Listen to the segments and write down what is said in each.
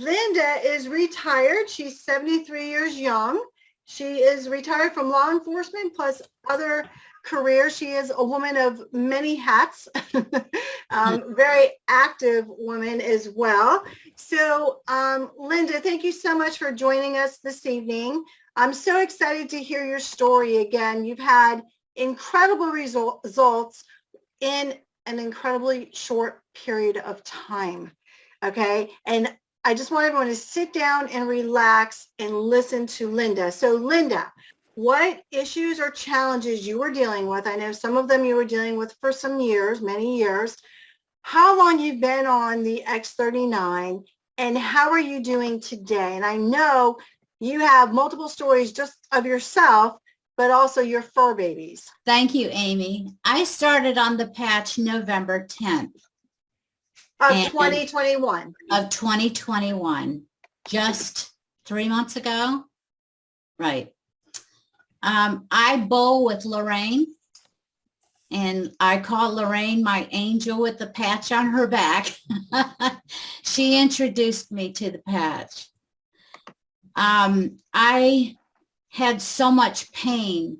Linda is retired. She's 73 years young. She is retired from law enforcement plus other careers. She is a woman of many hats, very active woman as well. So Linda, thank you so much for joining us this evening. I'm so excited to hear your story again. You've had incredible results in an incredibly short period of time. Okay. And I just want everyone to sit down and relax and listen to Linda. So Linda, what issues or challenges you were dealing with? I know some of them you were dealing with for some years, many years. How long you've been on the X39 and how are you doing today? And I know you have multiple stories just of yourself, but also your fur babies. Thank you, Amy. I started on the patch November 10th. Of 2021. Of 2021, just 3 months ago. Right. I bowl with Lorraine, and I call Lorraine my angel with the patch on her back. She introduced me to the patch. I had so much pain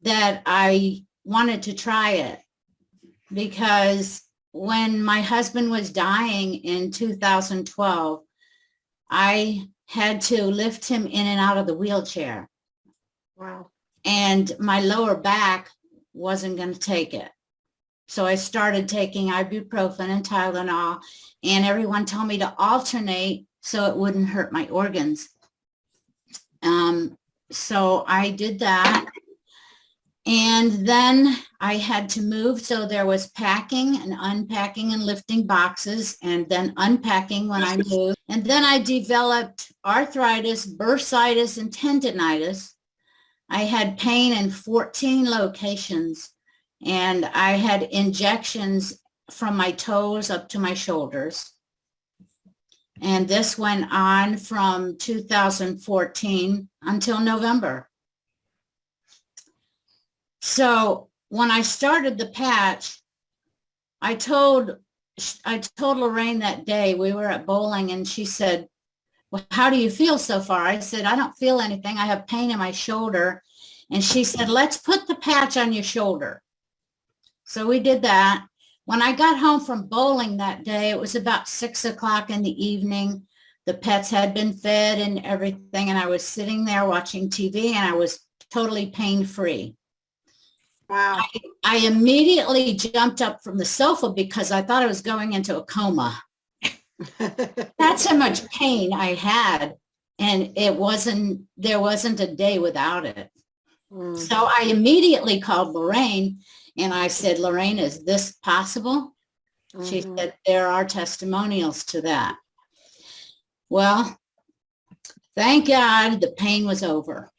that I wanted to try it because when my husband was dying in 2012, I had to lift him in and out of the wheelchair. Wow. And my lower back wasn't going to take it. So I started taking ibuprofen and Tylenol, and everyone told me to alternate so it wouldn't hurt my organs. So I did that. And then I had to move, so there was packing and unpacking and lifting boxes and then unpacking when I moved. And then I developed arthritis, bursitis, and tendinitis. I had pain in 14 locations, and I had injections from my toes up to my shoulders. And this went on from 2014 until November. So when I started the patch, I told Lorraine that day, we were at bowling, and she said, well, how do you feel so far? I said, I don't feel anything. I have pain in my shoulder. And she said, let's put the patch on your shoulder. So we did that. When I got home from bowling that day, it was about 6 o'clock in the evening. The pets had been fed and everything. And I was sitting there watching TV, and I was totally pain-free. Wow. I immediately jumped up from the sofa because I thought I was going into a coma. That's how much pain I had, and there wasn't a day without it. So I immediately called Lorraine, and I said, Lorraine, is this possible? She said, there are testimonials to that. Well, thank God the pain was over.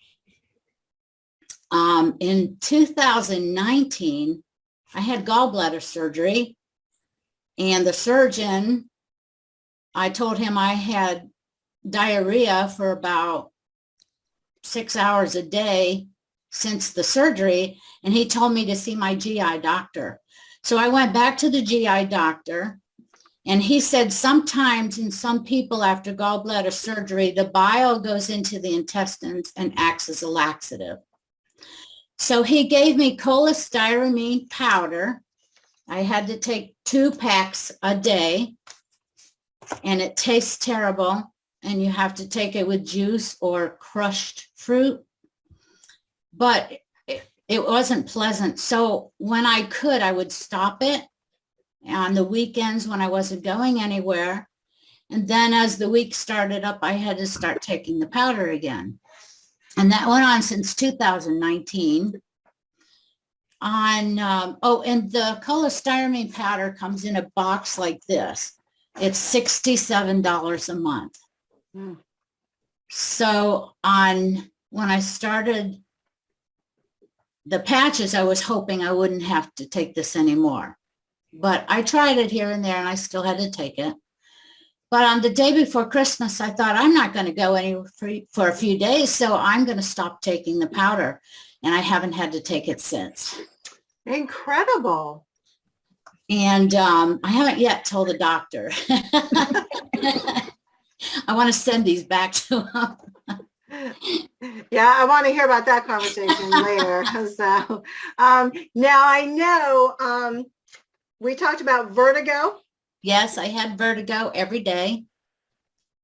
In 2019, I had gallbladder surgery, and the surgeon, I told him I had diarrhea for about 6 hours a day since the surgery, and he told me to see my GI doctor. So I went back to the GI doctor, and he said sometimes in some people after gallbladder surgery, the bile goes into the intestines and acts as a laxative. So he gave me cholestyramine powder. I had to take 2 packs a day, and it tastes terrible, and you have to take it with juice or crushed fruit. But it wasn't pleasant. So when I could, I would stop it on the weekends when I wasn't going anywhere. And then as the week started up, I had to start taking the powder again. And that went on since 2019. And the cholestyramine powder comes in a box like this. It's $67 a month. So when I started the patches, I was hoping I wouldn't have to take this anymore. But I tried it here and there, and I still had to take it. But on the day before Christmas, I thought, I'm not going to go anywhere for a few days, so I'm going to stop taking the powder. And I haven't had to take it since. Incredible. And I haven't yet told the doctor. want to send these back to him. Yeah, I want to hear about that conversation later. So now I know we talked about vertigo. Yes, I had vertigo every day.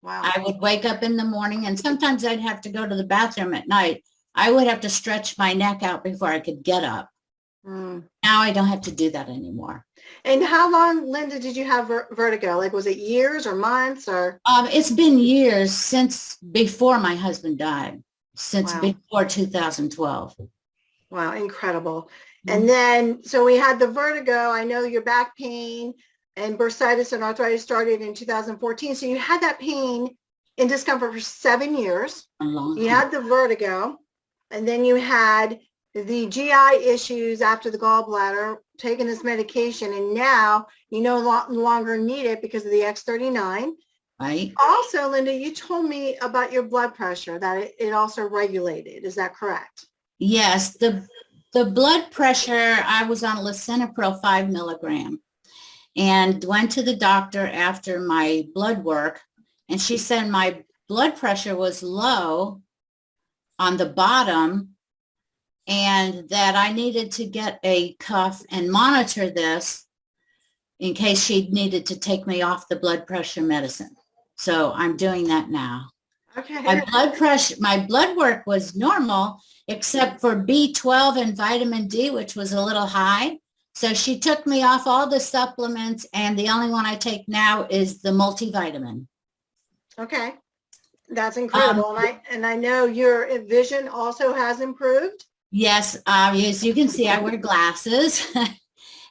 Wow. I would wake up in the morning and sometimes I'd have to go to the bathroom at night. I would have to stretch my neck out before I could get up. Now I don't have to do that anymore. And how long, Linda, did you have vertigo? Like, was it years or months or? It's been years since before my husband died, since before 2012. Wow, incredible. And then, so we had the vertigo. I know your back pain and bursitis and arthritis started in 2014. So you had that pain and discomfort for 7 years. A long time. You had the vertigo, and then you had the GI issues after the gallbladder, taking this medication, and now you no longer need it because of the X39. Right. Also, Linda, you told me about your blood pressure, that it also regulated. Is that correct? Yes, the blood pressure, I was on lisinopril 5 milligram and went to the doctor after my blood work, and she said my blood pressure was low on the bottom and that I needed to get a cuff and monitor this in case she needed to take me off the blood pressure medicine. So I'm doing that now. Okay. My blood work was normal, except for B12 and vitamin D, which was a little high. So she took me off all the supplements, and the only one I take now is the multivitamin. Okay. That's incredible. And I know your vision also has improved. Yes, as you can see, I wear glasses.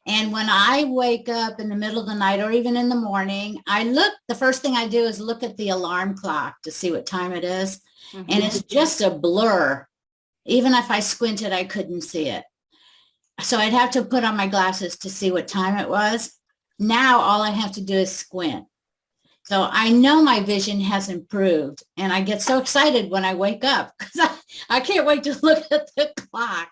And when I wake up in the middle of the night or even in the morning, the first thing I do is look at the alarm clock to see what time it is. And it's just a blur. Even if I squinted, I couldn't see it. So I'd have to put on my glasses to see what time it was. Now all I have to do is squint. So I know my vision has improved, and I get so excited when I wake up because I can't wait to look at the clock.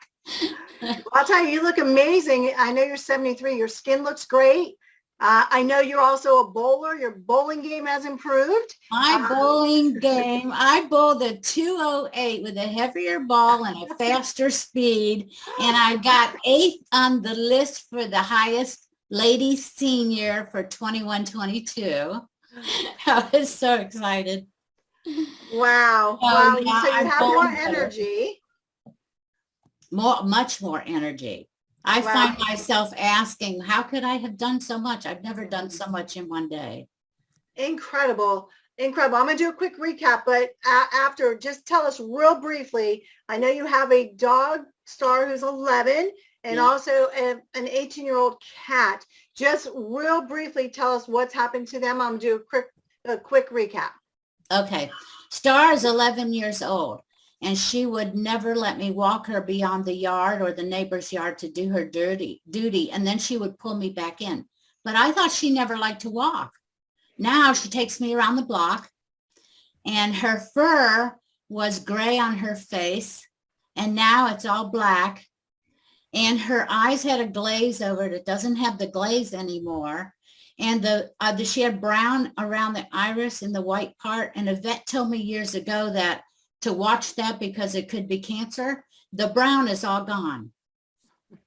I'll tell you, you look amazing. I know you're 73. Your skin looks great. I know you're also a bowler. Your bowling game has improved. My bowling game, I bowled a 208 with a heavier ball and a faster speed, and I got 8th on the list for the highest ladies senior for 21-22. I was so excited. Wow. Wow. So you have more energy. Much more energy. I find myself asking, how could I have done so much? I've never done so much in one day. Incredible. Incredible. I'm going to do a quick recap, but after, just tell us real briefly. I know you have a dog, Star, who's 11, and also an 18-year-old cat. Just real briefly, tell us what's happened to them. I'm going to do a quick recap. Okay. Star is 11 years old, and she would never let me walk her beyond the yard or the neighbor's yard to do her duty, and then she would pull me back in. But I thought she never liked to walk. Now she takes me around the block, and her fur was gray on her face, and now it's all black. And her eyes had a glaze over it. It doesn't have the glaze anymore. And she had brown around the iris and the white part. And a vet told me years ago that to watch that because it could be cancer. The brown is all gone.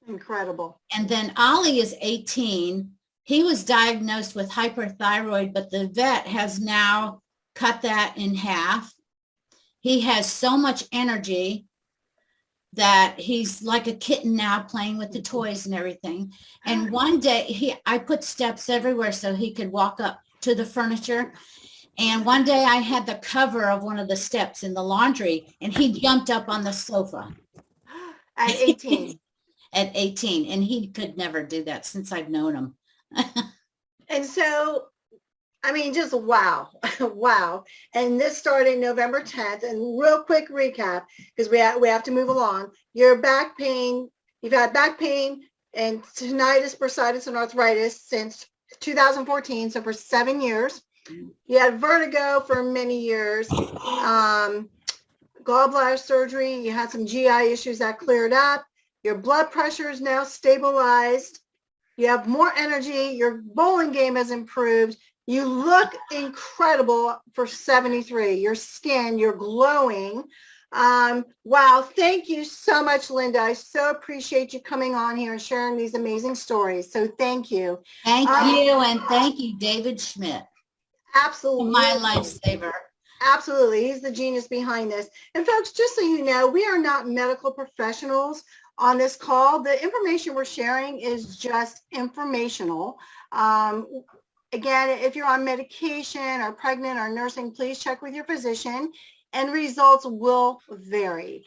Incredible. And then Ollie is 18. He was diagnosed with hyperthyroid, but the vet has now cut that in half. He has so much energy that he's like a kitten now, playing with the toys and everything. And one day I put steps everywhere so he could walk up to the furniture. And one day I had the cover of one of the steps in the laundry, and he jumped up on the sofa. At 18. At 18. And he could never do that since I've known him. And so, I mean, just wow. Wow. And this started November 10th. And real quick recap, because we have to move along. Your back pain, you've had back pain and tinnitus, bursitis, and arthritis since 2014. So for 7 years. You had vertigo for many years. Gallbladder surgery. You had some GI issues that cleared up. Your blood pressure is now stabilized. You have more energy. Your bowling game has improved. You look incredible for 73. Your skin, you're glowing. Wow, thank you so much, Linda. I so appreciate you coming on here and sharing these amazing stories. So thank you. Thank you, and thank you, David Schmidt, Absolutely. my lifesaver. Absolutely. He's the genius behind this. And folks, just so you know, we are not medical professionals on this call. The information we're sharing is just informational. Again, if you're on medication or pregnant or nursing, please check with your physician, and results will vary.